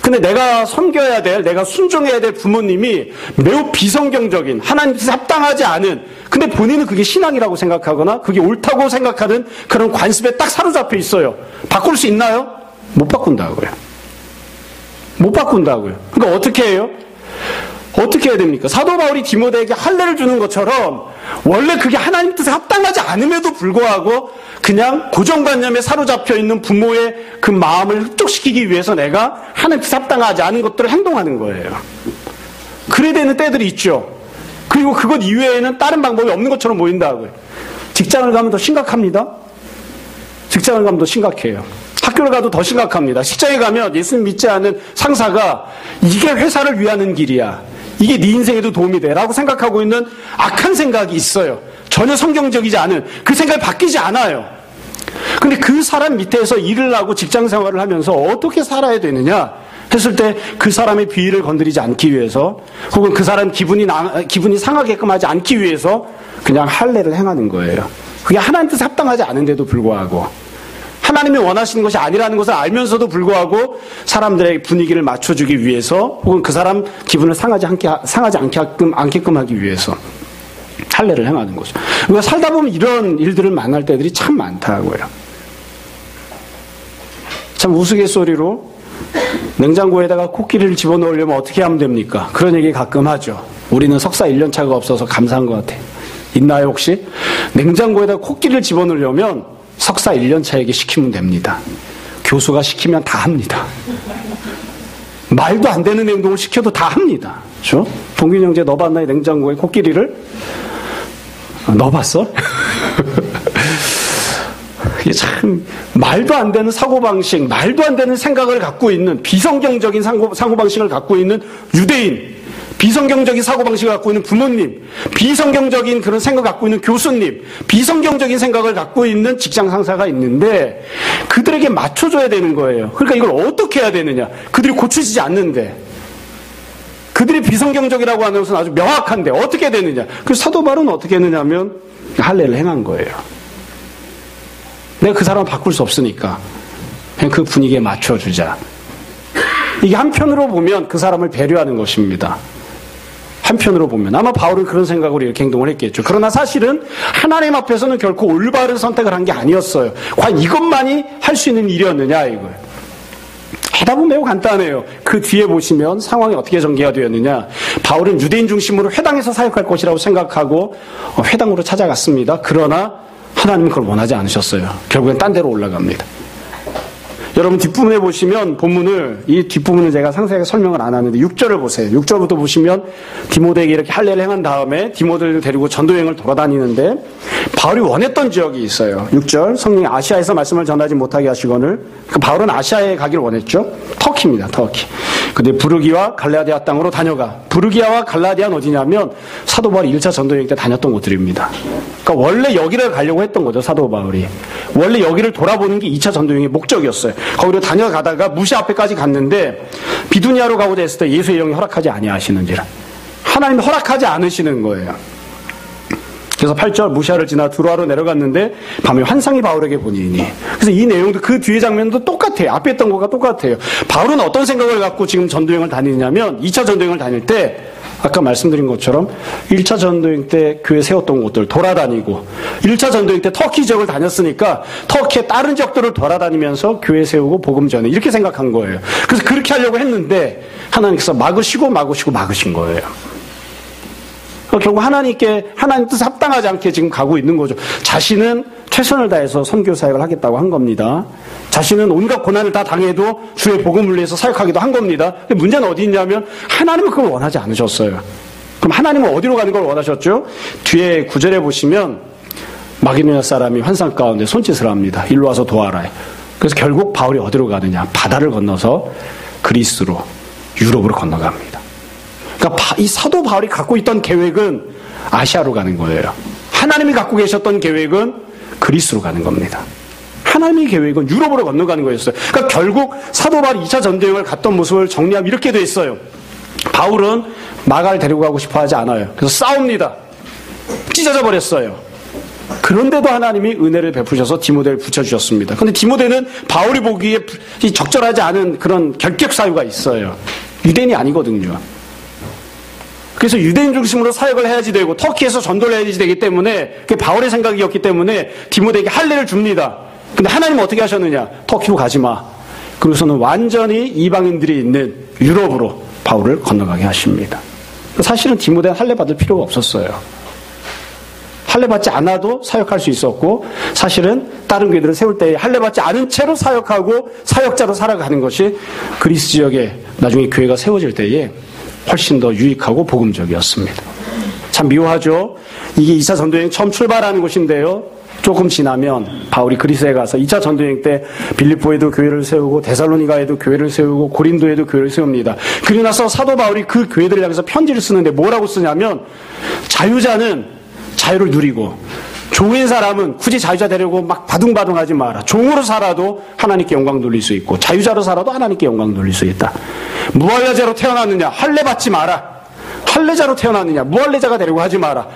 근데 내가 섬겨야 될, 내가 순종해야 될 부모님이 매우 비성경적인, 하나님께서 합당하지 않은, 근데 본인은 그게 신앙이라고 생각하거나 그게 옳다고 생각하는 그런 관습에 딱 사로잡혀 있어요. 바꿀 수 있나요? 못 바꾼다고요. 못 바꾼다고요. 그러니까 어떻게 해요? 어떻게 해야 됩니까? 사도 바울이 디모데에게 할례를 주는 것처럼 원래 그게 하나님 뜻에 합당하지 않음에도 불구하고 그냥 고정관념에 사로잡혀 있는 부모의 그 마음을 흡족시키기 위해서 내가 하나님 뜻에 합당하지 않은 것들을 행동하는 거예요. 그래야 되는 때들이 있죠. 그리고 그것 이외에는 다른 방법이 없는 것처럼 보인다고요. 직장을 가면 더 심각합니다. 직장을 가면 더 심각해요. 학교를 가도 더 심각합니다. 직장에 가면 예수님 믿지 않은 상사가 이게 회사를 위하는 길이야. 이게 네 인생에도 도움이 돼 라고 생각하고 있는 악한 생각이 있어요. 전혀 성경적이지 않은 그 생각이 바뀌지 않아요. 근데 그 사람 밑에서 일을 하고 직장 생활을 하면서 어떻게 살아야 되느냐? 했을 때 그 사람의 비위를 건드리지 않기 위해서 혹은 그 사람 기분이 상하게끔 하지 않기 위해서 그냥 할례를 행하는 거예요. 그게 하나님 뜻에 합당하지 않은데도 불구하고 하나님이 원하시는 것이 아니라는 것을 알면서도 불구하고 사람들의 분위기를 맞춰주기 위해서 혹은 그 사람 기분을 상하지 않게끔 하기 위해서 할례를 행하는 거죠. 우리가 살다 보면 이런 일들을 만날 때들이 참 많다고요. 참 우스갯소리로 냉장고에다가 코끼리를 집어넣으려면 어떻게 하면 됩니까? 그런 얘기 가끔 하죠. 우리는 석사 1년 차가 없어서 감사한 것 같아요. 있나요 혹시? 냉장고에다가 코끼리를 집어넣으려면 석사 1년 차에게 시키면 됩니다. 교수가 시키면 다 합니다. 말도 안 되는 행동을 시켜도 다 합니다. 그렇죠? 동균 형제 넣어봤나요? 냉장고에 코끼리를? 넣어봤어? 이게 참 말도 안 되는 사고방식, 말도 안 되는 생각을 갖고 있는 비성경적인 사고방식을 갖고 있는 유대인, 비성경적인 사고방식을 갖고 있는 부모님, 비성경적인 그런 생각을 갖고 있는 교수님, 비성경적인 생각을 갖고 있는 직장 상사가 있는데 그들에게 맞춰줘야 되는 거예요. 그러니까 이걸 어떻게 해야 되느냐. 그들이 고쳐지지 않는데 그들이 비성경적이라고 하는 것은 아주 명확한데 어떻게 해야 되느냐. 그래서 사도 바울은 어떻게 했느냐 하면 할례를 행한 거예요. 내가 그 사람을 바꿀 수 없으니까 그냥 그 분위기에 맞춰주자. 이게 한편으로 보면 그 사람을 배려하는 것입니다. 한편으로 보면 아마 바울은 그런 생각으로 이렇게 행동을 했겠죠. 그러나 사실은 하나님 앞에서는 결코 올바른 선택을 한 게 아니었어요. 과연 이것만이 할 수 있는 일이었느냐 이거예요. 해답은 매우 간단해요. 그 뒤에 보시면 상황이 어떻게 전개가 되었느냐. 바울은 유대인 중심으로 회당에서 사역할 것이라고 생각하고 회당으로 찾아갔습니다. 그러나 하나님은 그걸 원하지 않으셨어요. 결국엔 딴 데로 올라갑니다. 여러분 뒷부분에 보시면 본문을 이 뒷부분은 제가 상세하게 설명을 안 하는데 6절을 보세요. 6절부터 보시면 디모데에게 이렇게 할례를 행한 다음에 디모데를 데리고 전도여행을 돌아다니는데 바울이 원했던 지역이 있어요. 6절 성령이 아시아에서 말씀을 전하지 못하게 하시거늘 바울은 아시아에 가기를 원했죠. 터키입니다. 터키. 근데 부르기와 갈라디아 땅으로 다녀가. 부르기아와 갈라디아는 어디냐면 사도 바울이 1차 전도여행 때 다녔던 곳들입니다. 그러니까 원래 여기를 가려고 했던 거죠. 사도 바울이. 원래 여기를 돌아보는 게 2차 전도여행의 목적이었어요. 거기로 다녀가다가 무시 앞에까지 갔는데 비두니아로 가고자 했을 때 예수의 영이 허락하지 아니하시는지라. 하나님이 허락하지 않으시는 거예요. 그래서 8절 무시아를 지나 두로아로 내려갔는데 밤에 환상이 바울에게 보이니. 그래서 이 내용도 그 뒤의 장면도 똑같아요. 앞에 했던 것과 똑같아요. 바울은 어떤 생각을 갖고 지금 전도여행을 다니느냐면 2차 전도여행을 다닐 때 아까 말씀드린 것처럼 1차 전도여행 때 교회 세웠던 곳들 돌아다니고 1차 전도여행 때 터키 지역을 다녔으니까 터키의 다른 지역들을 돌아다니면서 교회 세우고 복음 전해 이렇게 생각한 거예요. 그래서 그렇게 하려고 했는데 하나님께서 막으신 거예요. 결국 하나님께 하나님 뜻에 합당하지 않게 지금 가고 있는 거죠. 자신은 최선을 다해서 선교 사역을 하겠다고 한 겁니다. 자신은 온갖 고난을 다 당해도 주의 복음을 위해서 사역하기도 한 겁니다. 근데 문제는 어디 있냐면 하나님은 그걸 원하지 않으셨어요. 그럼 하나님은 어디로 가는 걸 원하셨죠? 뒤에 9절에 보시면 마게도냐 사람이 환상 가운데 손짓을 합니다. 일로 와서 도와라. 그래서 결국 바울이 어디로 가느냐? 바다를 건너서 그리스로 유럽으로 건너갑니다. 그러니까 이 사도 바울이 갖고 있던 계획은 아시아로 가는 거예요. 하나님이 갖고 계셨던 계획은 그리스로 가는 겁니다. 하나님의 계획은 유럽으로 건너가는 거였어요. 그러니까 결국 사도 바울이 2차 전도여행을 갔던 모습을 정리하면 이렇게 돼 있어요. 바울은 마가를 데리고 가고 싶어 하지 않아요. 그래서 싸웁니다. 찢어져 버렸어요. 그런데도 하나님이 은혜를 베푸셔서 디모데를 붙여주셨습니다. 그런데 디모데는 바울이 보기에 적절하지 않은 그런 결격 사유가 있어요. 유대인이 아니거든요. 그래서 유대인 중심으로 사역을 해야지 되고 터키에서 전도를 해야지 되기 때문에 그게 바울의 생각이었기 때문에 디모데에게 할례를 줍니다. 근데 하나님은 어떻게 하셨느냐? 터키로 가지 마. 그래서는 완전히 이방인들이 있는 유럽으로 바울을 건너가게 하십니다. 사실은 디모데는 할례 받을 필요가 없었어요. 할례 받지 않아도 사역할 수 있었고 사실은 다른 교회들을 세울 때 할례 받지 않은 채로 사역하고 사역자로 살아가는 것이 그리스 지역에 나중에 교회가 세워질 때에 훨씬 더 유익하고 복음적이었습니다. 참 묘하죠? 이게 2차 전도여행 처음 출발하는 곳인데요. 조금 지나면 바울이 그리스에 가서 2차 전도여행 때 빌립보에도 교회를 세우고 데살로니가에도 교회를 세우고 고린도에도 교회를 세웁니다. 그리고 나서 사도 바울이 그 교회들을 향해서 편지를 쓰는데 뭐라고 쓰냐면 자유자는 자유를 누리고 종인 사람은 굳이 자유자 되려고 막 바둥바둥하지 마라. 종으로 살아도 하나님께 영광 돌릴 수 있고 자유자로 살아도 하나님께 영광 돌릴 수 있다. 무할례자로 태어났느냐? 할례 받지 마라. 할례자로 태어났느냐? 무할례자가 되려고 하지 마라.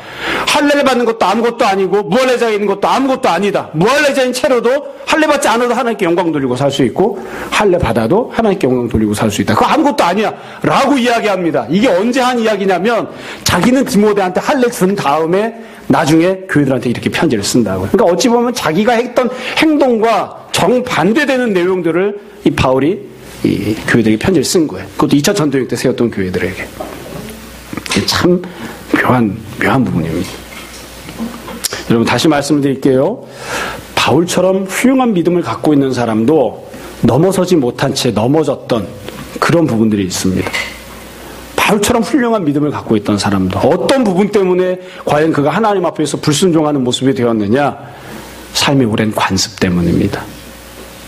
할례를 받는 것도 아무것도 아니고 무할례자가 있는 것도 아무것도 아니다. 무할례자인 채로도 할례 받지 않아도 하나님께 영광 돌리고 살 수 있고 할례 받아도 하나님께 영광 돌리고 살 수 있다. 그거 아무것도 아니야 라고 이야기합니다. 이게 언제 한 이야기냐면 자기는 디모데한테 할례 준 다음에 나중에 교회들한테 이렇게 편지를 쓴다고요. 그러니까 어찌 보면 자기가 했던 행동과 정반대되는 내용들을 이 바울이 이 교회들에게 편지를 쓴 거예요. 그것도 2차 전도여행 때 세웠던 교회들에게. 참 묘한 부분입니다. 여러분 다시 말씀드릴게요. 바울처럼 훌륭한 믿음을 갖고 있는 사람도 넘어서지 못한 채 넘어졌던 그런 부분들이 있습니다. 바울처럼 훌륭한 믿음을 갖고 있던 사람도 어떤 부분 때문에 과연 그가 하나님 앞에서 불순종하는 모습이 되었느냐? 삶의 오랜 관습 때문입니다.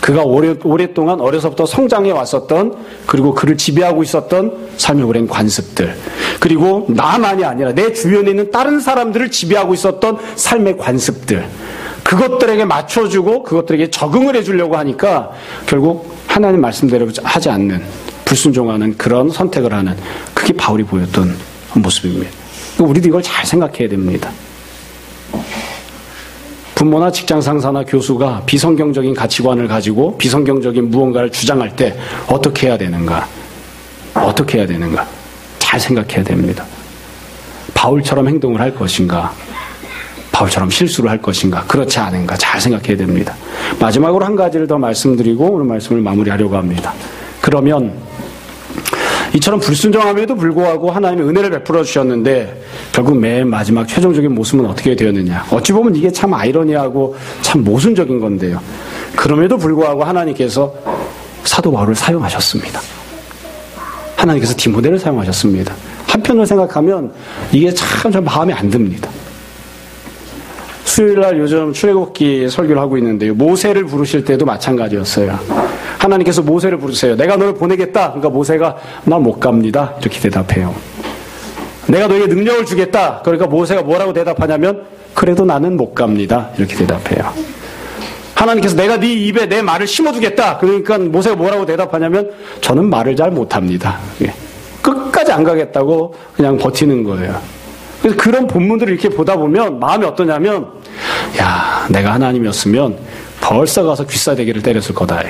그가 오랫동안 어려서부터 성장해 왔었던 그리고 그를 지배하고 있었던 삶의 오랜 관습들 그리고 나만이 아니라 내 주변에 있는 다른 사람들을 지배하고 있었던 삶의 관습들 그것들에게 맞춰주고 그것들에게 적응을 해주려고 하니까 결국 하나님 말씀대로 하지 않는 불순종하는 그런 선택을 하는 그게 바울이 보였던 모습입니다. 우리도 이걸 잘 생각해야 됩니다. 부모나 직장 상사나 교수가 비성경적인 가치관을 가지고 비성경적인 무언가를 주장할 때 어떻게 해야 되는가? 어떻게 해야 되는가? 잘 생각해야 됩니다. 바울처럼 행동을 할 것인가? 바울처럼 실수를 할 것인가? 그렇지 않은가? 잘 생각해야 됩니다. 마지막으로 한 가지를 더 말씀드리고 오늘 말씀을 마무리하려고 합니다. 그러면 이처럼 불순종함에도 불구하고 하나님의 은혜를 베풀어 주셨는데 결국 맨 마지막 최종적인 모습은 어떻게 되었느냐. 어찌 보면 이게 참 아이러니하고 참 모순적인 건데요. 그럼에도 불구하고 하나님께서 사도 바울을 사용하셨습니다. 하나님께서 디모데를 사용하셨습니다. 한편으로 생각하면 이게 참 마음에 안 듭니다. 수요일날 요즘 출애굽기 설교를 하고 있는데요. 모세를 부르실 때도 마찬가지였어요. 하나님께서 모세를 부르세요. 내가 너를 보내겠다. 그러니까 모세가 나 못 갑니다. 이렇게 대답해요. 내가 너에게 능력을 주겠다. 그러니까 모세가 뭐라고 대답하냐면 그래도 나는 못 갑니다. 이렇게 대답해요. 하나님께서 내가 네 입에 내 말을 심어두겠다. 그러니까 모세가 뭐라고 대답하냐면 저는 말을 잘 못합니다. 끝까지 안 가겠다고 그냥 버티는 거예요. 그래서 그런 본문들을 이렇게 보다 보면 마음이 어떠냐면 야 내가 하나님이었으면 벌써 가서 귀싸대기를 때렸을 거다.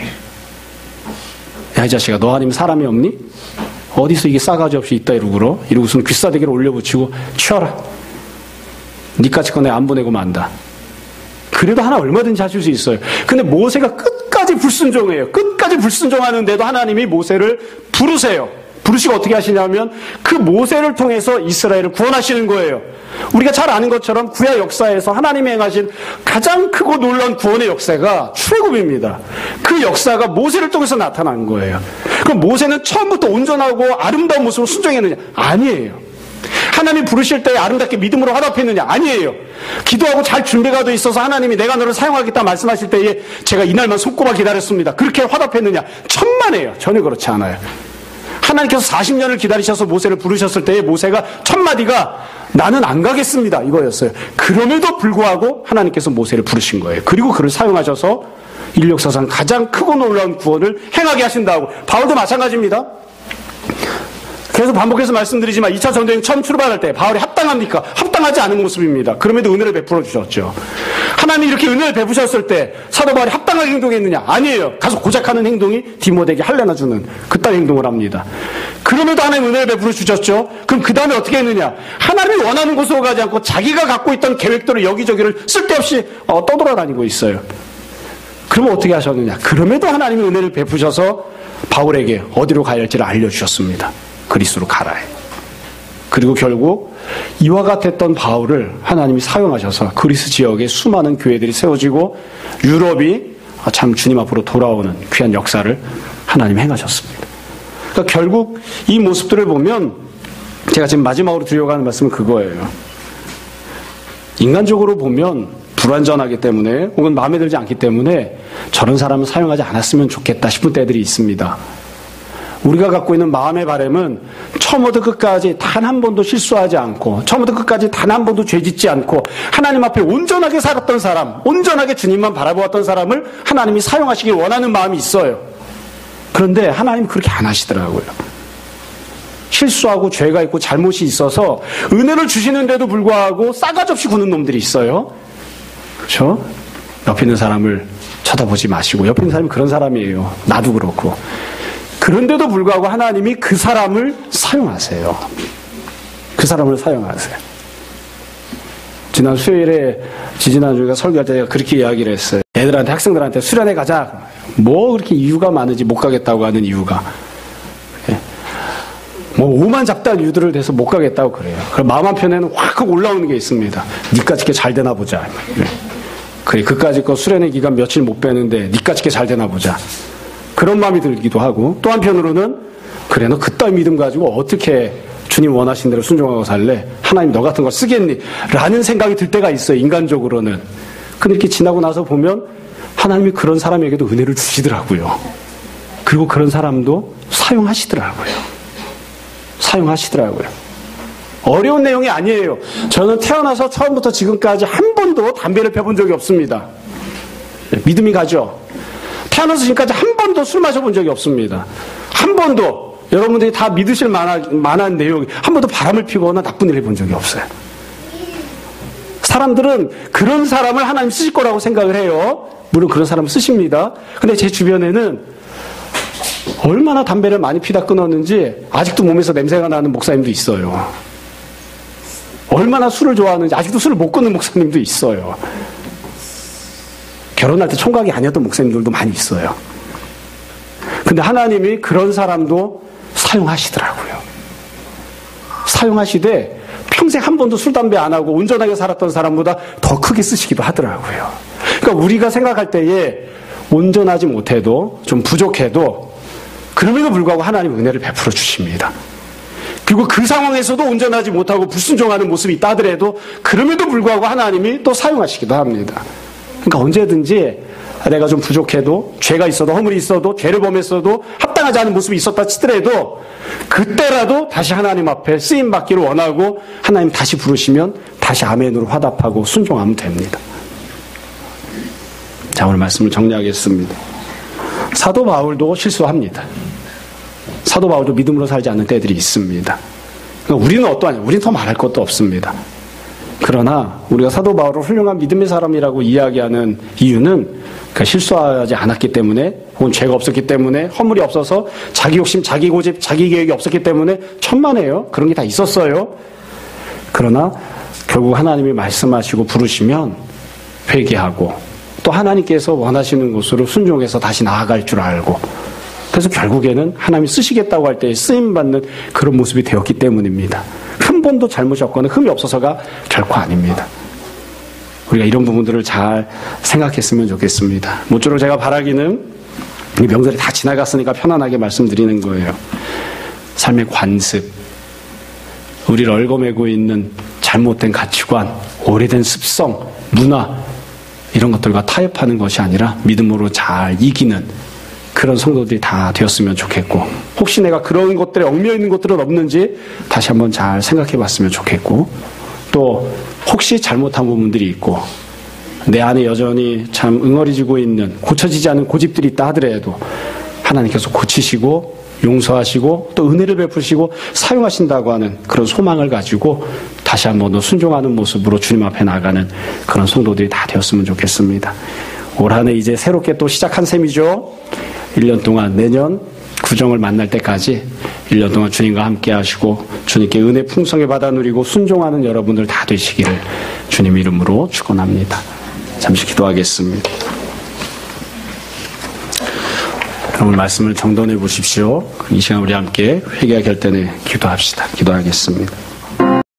야 이 자식아 너 아니면 사람이 없니? 어디서 이게 싸가지 없이 있다 이러고서는 귀싸대기를 올려붙이고 치워라. 니까지 거 내가 안 보내고 만다. 그래도 하나 얼마든지 하실 수 있어요. 근데 모세가 끝까지 불순종해요. 끝까지 불순종하는데도 하나님이 모세를 부르세요. 부르시고 어떻게 하시냐면 그 모세를 통해서 이스라엘을 구원하시는 거예요. 우리가 잘 아는 것처럼 구약 역사에서 하나님이 행하신 가장 크고 놀라운 구원의 역사가 출애굽입니다. 그 역사가 모세를 통해서 나타난 거예요. 그럼 모세는 처음부터 온전하고 아름다운 모습으로 순종했느냐? 아니에요. 하나님 부르실 때 아름답게 믿음으로 화답했느냐? 아니에요. 기도하고 잘 준비가 돼 있어서 하나님이 내가 너를 사용하겠다 말씀하실 때에 제가 이날만 손꼽아 기다렸습니다. 그렇게 화답했느냐? 천만에요. 전혀 그렇지 않아요. 하나님께서 40년을 기다리셔서 모세를 부르셨을 때에 모세가 첫 마디가 나는 안 가겠습니다 이거였어요. 그럼에도 불구하고 하나님께서 모세를 부르신 거예요. 그리고 그를 사용하셔서 인류 역사상 가장 크고 놀라운 구원을 행하게 하신다고. 바울도 마찬가지입니다. 계속 반복해서 말씀드리지만 2차 전도여행 처음 출발할 때 바울이 합당합니까? 합당하지 않은 모습입니다. 그럼에도 은혜를 베풀어 주셨죠. 하나님이 이렇게 은혜를 베푸셨을 때 사도 바울이 합당하게 행동했느냐? 아니에요. 가서 고작하는 행동이 디모데에게 할례나 주는 그딴 행동을 합니다. 그럼에도 하나님 은혜를 베풀어 주셨죠. 그럼 그 다음에 어떻게 했느냐? 하나님이 원하는 곳으로 가지 않고 자기가 갖고 있던 계획대로 여기저기를 쓸데없이 떠돌아다니고 있어요. 그러면 어떻게 하셨느냐? 그럼에도 하나님이 은혜를 베푸셔서 바울에게 어디로 가야 할지를 알려주셨습니다. 그리스도로 가라. 그리고 결국 이와 같았던 바울을 하나님이 사용하셔서 그리스 지역에 수많은 교회들이 세워지고 유럽이 참 주님 앞으로 돌아오는 귀한 역사를 하나님 행하셨습니다. 그러니까 결국 이 모습들을 보면 제가 지금 마지막으로 드리려고 하는 말씀은 그거예요. 인간적으로 보면 불완전하기 때문에 혹은 마음에 들지 않기 때문에 저런 사람을 사용하지 않았으면 좋겠다 싶은 때들이 있습니다. 우리가 갖고 있는 마음의 바람은 처음부터 끝까지 단 한 번도 실수하지 않고 처음부터 끝까지 단 한 번도 죄짓지 않고 하나님 앞에 온전하게 살았던 사람, 온전하게 주님만 바라보았던 사람을 하나님이 사용하시길 원하는 마음이 있어요. 그런데 하나님 그렇게 안 하시더라고요. 실수하고 죄가 있고 잘못이 있어서 은혜를 주시는데도 불구하고 싸가지 없이 구는 놈들이 있어요. 그렇죠? 옆에 있는 사람을 쳐다보지 마시고, 옆에 있는 사람이 그런 사람이에요. 나도 그렇고. 그런데도 불구하고 하나님이 그 사람을 사용하세요. 그 사람을 사용하세요. 지난 수요일에, 지지난주에 설교할 때 제가 그렇게 이야기를 했어요. 애들한테, 학생들한테 수련회 가자. 뭐 그렇게 이유가 많은지 못 가겠다고 하는 이유가. 뭐 오만 잡다한 이유들을 대서 못 가겠다고 그래요. 그럼 마음 한편에는 확 하고 올라오는 게 있습니다. 니까짓게 잘 되나 보자. 그래, 그까짓 거 수련회 기간 며칠 못 빼는데 니까짓게 잘 되나 보자. 그런 마음이 들기도 하고, 또 한편으로는 그래, 너 그따위 믿음 가지고 어떻게 주님 원하신 대로 순종하고 살래? 하나님 너 같은 거 쓰겠니? 라는 생각이 들 때가 있어요, 인간적으로는. 근데 이렇게 지나고 나서 보면 하나님이 그런 사람에게도 은혜를 주시더라고요. 그리고 그런 사람도 사용하시더라고요. 어려운 내용이 아니에요. 저는 태어나서 처음부터 지금까지 한 번도 담배를 펴본 적이 없습니다. 믿음이 가죠. 태어나서 지금까지 한 번도 술 마셔본 적이 없습니다. 한 번도 여러분들이 다 믿으실 만한 내용이, 한 번도 바람을 피거나 나쁜 일을 해본 적이 없어요. 사람들은 그런 사람을 하나님 쓰실 거라고 생각을 해요. 물론 그런 사람을 쓰십니다. 근데 제 주변에는 얼마나 담배를 많이 피다 끊었는지 아직도 몸에서 냄새가 나는 목사님도 있어요. 얼마나 술을 좋아하는지 아직도 술을 못 끊는 목사님도 있어요. 결혼할 때 총각이 아니었던 목사님들도 많이 있어요. 근데 하나님이 그런 사람도 사용하시더라고요. 사용하시되 평생 한 번도 술, 담배 안 하고 온전하게 살았던 사람보다 더 크게 쓰시기도 하더라고요. 그러니까 우리가 생각할 때에 온전하지 못해도, 좀 부족해도, 그럼에도 불구하고 하나님 은혜를 베풀어 주십니다. 그리고 그 상황에서도 온전하지 못하고 불순종하는 모습이 있다 하더라도 그럼에도 불구하고 하나님이 또 사용하시기도 합니다. 그러니까 언제든지 내가 좀 부족해도, 죄가 있어도, 허물이 있어도, 죄를 범했어도, 합당하지 않은 모습이 있었다 치더라도 그때라도 다시 하나님 앞에 쓰임받기를 원하고 하나님 다시 부르시면 다시 아멘으로 화답하고 순종하면 됩니다. 자, 오늘 말씀을 정리하겠습니다. 사도 바울도 실수합니다. 사도 바울도 믿음으로 살지 않는 때들이 있습니다. 그러니까 우리는 어떠하냐? 우리는 더 말할 것도 없습니다. 그러나 우리가 사도 바울을 훌륭한 믿음의 사람이라고 이야기하는 이유는 그러니까 실수하지 않았기 때문에, 혹은 죄가 없었기 때문에, 허물이 없어서 자기 욕심, 자기 고집, 자기 계획이 없었기 때문에 천만에요. 그런 게 다 있었어요. 그러나 결국 하나님이 말씀하시고 부르시면 회개하고 또 하나님께서 원하시는 곳으로 순종해서 다시 나아갈 줄 알고, 그래서 결국에는 하나님이 쓰시겠다고 할 때 쓰임받는 그런 모습이 되었기 때문입니다. 한 번도 잘못이 없거나 흠이 없어서가 결코 아닙니다. 우리가 이런 부분들을 잘 생각했으면 좋겠습니다. 모쪼록 제가 바라기는, 이 명절이 다 지나갔으니까 편안하게 말씀드리는 거예요. 삶의 관습, 우리를 얽어매고 있는 잘못된 가치관, 오래된 습성, 문화, 이런 것들과 타협하는 것이 아니라 믿음으로 잘 이기는 그런 성도들이 다 되었으면 좋겠고, 혹시 내가 그런 것들에 얽매여 있는 것들은 없는지 다시 한번 잘 생각해 봤으면 좋겠고, 또 혹시 잘못한 부분들이 있고 내 안에 여전히 참 응어리지고 있는, 고쳐지지 않은 고집들이 있다 하더라도 하나님께서 고치시고 용서하시고 또 은혜를 베푸시고 사용하신다고 하는 그런 소망을 가지고 다시 한번 더 순종하는 모습으로 주님 앞에 나가는 그런 성도들이 다 되었으면 좋겠습니다. 올 한 해 이제 새롭게 또 시작한 셈이죠. 1년 동안, 내년 구정을 만날 때까지 1년 동안 주님과 함께 하시고 주님께 은혜 풍성히 받아 누리고 순종하는 여러분들 다 되시기를 주님 이름으로 축원합니다. 잠시 기도하겠습니다. 오늘 말씀을 정돈해 보십시오. 이 시간 우리 함께 회개와 결단에 기도합시다. 기도하겠습니다.